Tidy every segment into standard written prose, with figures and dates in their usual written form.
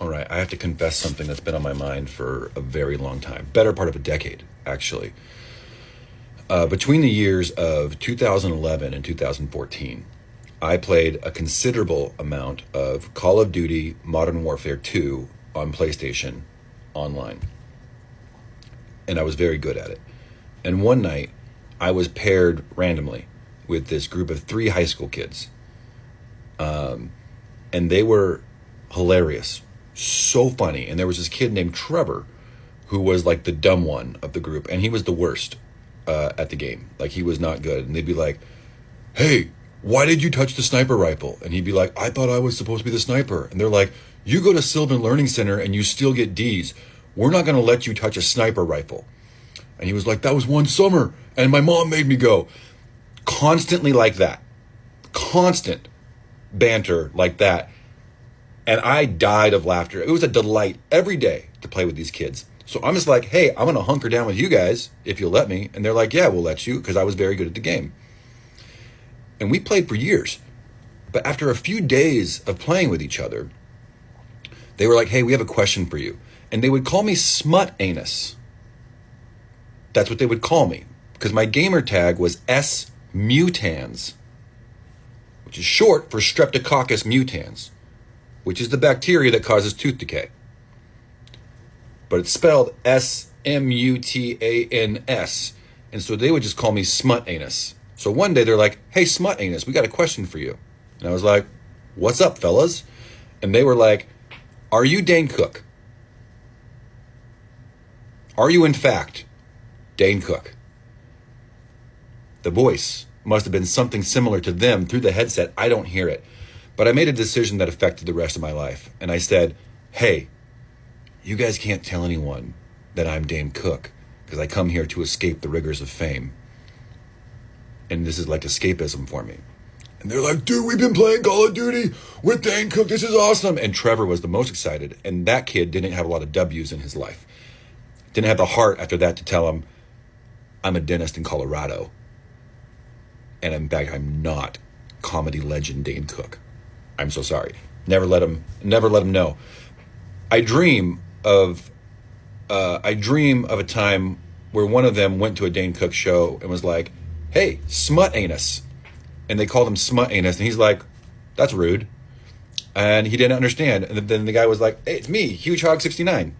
All right, I have to confess something that's been on my mind for a very long time, better part of a decade, actually. Between the years of 2011 and 2014, I played a considerable amount of Call of Duty Modern Warfare 2 on PlayStation online, and I was very good at it. And one night, I was paired randomly with this group of three high school kids, and they were hilarious, so funny. And there was this kid named Trevor who was like the dumb one of the group, and he was the worst at the game. Like, he was not good. And they'd be like, "Hey, why did you touch the sniper rifle?" And he'd be like, "I thought I was supposed to be the sniper." And they're like, "You go to Sylvan Learning Center and you still get D's. We're not going to let you touch a sniper rifle." And he was like, "That was one summer and my mom made me go." Constantly like that. Constant banter like that. And I died of laughter. It was a delight every day to play with these kids. So I'm just like, "Hey, I'm going to hunker down with you guys if you'll let me." And they're like, "Yeah, we'll let you," because I was very good at the game. And we played for years. But after a few days of playing with each other, they were like, "Hey, we have a question for you." And they would call me Smut Anus. That's what they would call me, because my gamer tag was S mutans, which is short for Streptococcus mutans, which is the bacteria that causes tooth decay. But it's spelled Smutans. And so they would just call me Smut Anus. So one day they're like, "Hey, Smut Anus, we got a question for you." And I was like, "What's up, fellas?" And they were like, "Are you Dane Cook? Are you, in fact, Dane Cook?" The voice must have been something similar to them through the headset. I don't hear it. But I made a decision that affected the rest of my life. And I said, "Hey, you guys can't tell anyone that I'm Dane Cook, because I come here to escape the rigors of fame. And this is like escapism for me." And they're like, "Dude, we've been playing Call of Duty with Dane Cook. This is awesome." And Trevor was the most excited. And that kid didn't have a lot of W's in his life. Didn't have the heart after that to tell him, "I'm a dentist in Colorado. And in fact, I'm not comedy legend Dane Cook. I'm so sorry." Never let him know. I dream of a time where one of them went to a Dane Cook show and was like, "Hey, Smut Anus." And they called him Smut Anus. And he's like, "That's rude." And he didn't understand. And then the guy was like, "Hey, it's me, Huge Hog 69.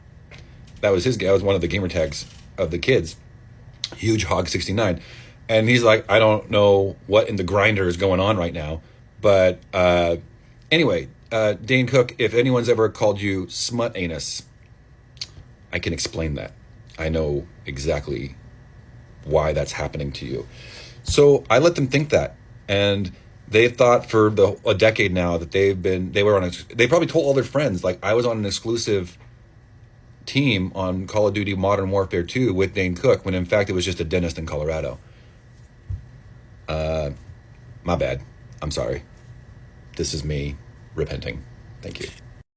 That was one of the gamer tags of the kids. Huge Hog 69. And he's like, "I don't know what in the grinder is going on right now." But anyway, Dane Cook, if anyone's ever called you Smut Anus, I can explain that. I know exactly why that's happening to you. So I let them think that. And they thought for a decade now that they probably told all their friends, like, I was on an exclusive team on Call of Duty Modern Warfare 2 with Dane Cook, when in fact it was just a dentist in Colorado. My bad. I'm sorry. This is me repenting. Thank you.